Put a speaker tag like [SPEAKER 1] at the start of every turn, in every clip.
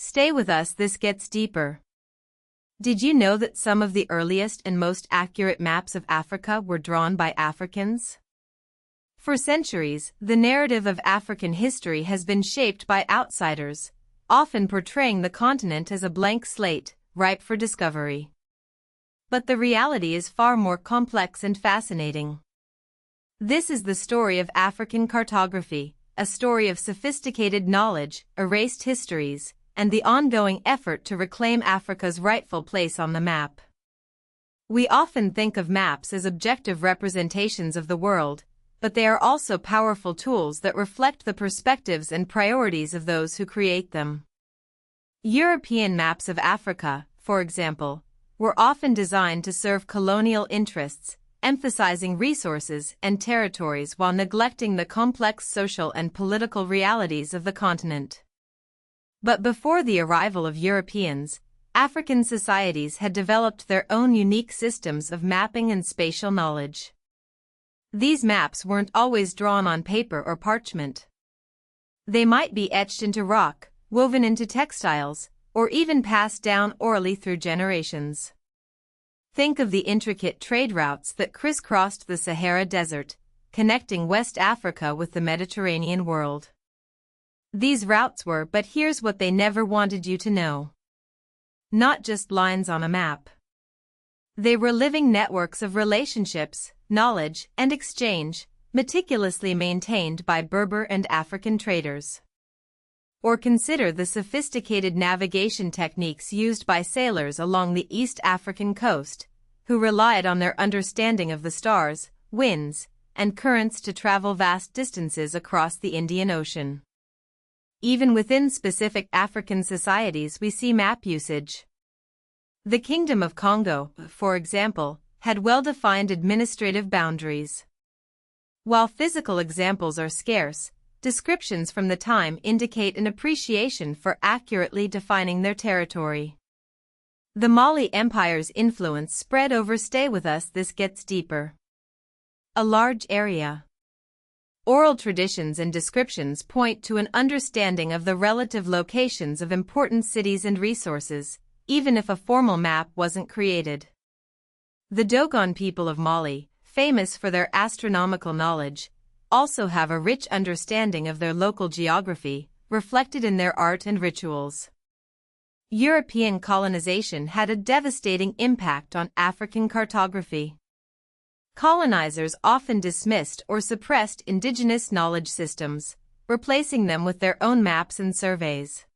[SPEAKER 1] Stay with us, this gets deeper. Did you know that some of the earliest and most accurate maps of Africa were drawn by Africans? For centuries, the narrative of African history has been shaped by outsiders, often portraying the continent as a blank slate, ripe for discovery. But the reality is far more complex and fascinating. This is the story of African cartography, a story of sophisticated knowledge, erased histories, and the ongoing effort to reclaim Africa's rightful place on the map. We often think of maps as objective representations of the world, but they are also powerful tools that reflect the perspectives and priorities of those who create them. European maps of Africa, for example, were often designed to serve colonial interests, emphasizing resources and territories while neglecting the complex social and political realities of the continent. But before the arrival of Europeans, African societies had developed their own unique systems of mapping and spatial knowledge. These maps weren't always drawn on paper or parchment. They might be etched into rock, woven into textiles, or even passed down orally through generations. Think of the intricate trade routes that crisscrossed the Sahara Desert, connecting West Africa with the Mediterranean world. These routes were, but here's what they never wanted you to know. Not just lines on a map. They were living networks of relationships, knowledge, and exchange, meticulously maintained by Berber and African traders. Or consider the sophisticated navigation techniques used by sailors along the East African coast, who relied on their understanding of the stars, winds, and currents to travel vast distances across the Indian Ocean. Even within specific African societies we see map usage. The Kingdom of Congo, for example, had well-defined administrative boundaries. While physical examples are scarce, descriptions from the time indicate an appreciation for accurately defining their territory. The Mali Empire's influence spread over, stay with us, this gets deeper. A large area. Oral traditions and descriptions point to an understanding of the relative locations of important cities and resources, even if a formal map wasn't created. The Dogon people of Mali, famous for their astronomical knowledge, also have a rich understanding of their local geography, reflected in their art and rituals. European colonization had a devastating impact on African cartography. Colonizers often dismissed or suppressed indigenous knowledge systems, replacing them with their own maps and surveys.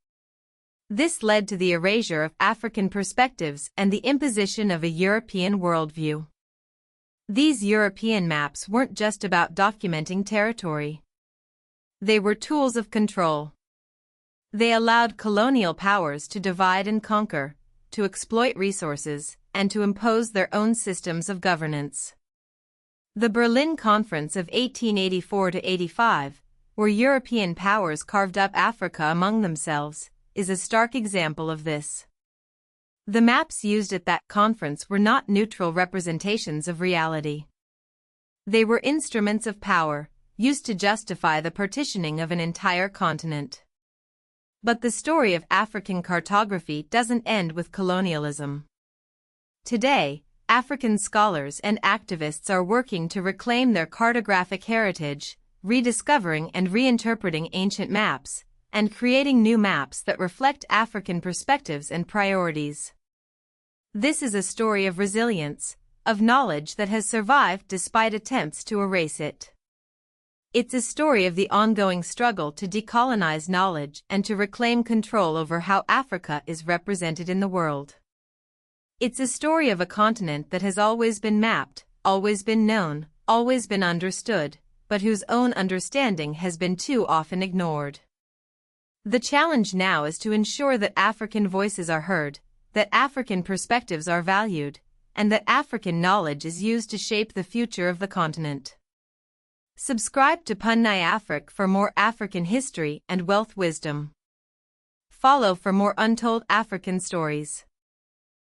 [SPEAKER 1] This led to the erasure of African perspectives and the imposition of a European worldview. These European maps weren't just about documenting territory. They were tools of control. They allowed colonial powers to divide and conquer, to exploit resources, and to impose their own systems of governance. The Berlin Conference of 1884–85, where European powers carved up Africa among themselves, is a stark example of this. The maps used at that conference were not neutral representations of reality. They were instruments of power, used to justify the partitioning of an entire continent. But the story of African cartography doesn't end with colonialism. Today, African scholars and activists are working to reclaim their cartographic heritage, rediscovering and reinterpreting ancient maps, and creating new maps that reflect African perspectives and priorities. This is a story of resilience, of knowledge that has survived despite attempts to erase it. It's a story of the ongoing struggle to decolonize knowledge and to reclaim control over how Africa is represented in the world. It's a story of a continent that has always been mapped, always been known, always been understood, but whose own understanding has been too often ignored. The challenge now is to ensure that African voices are heard, that African perspectives are valued, and that African knowledge is used to shape the future of the continent. Subscribe to Punai Afrik for more African history and wealth wisdom. Follow for more untold African stories.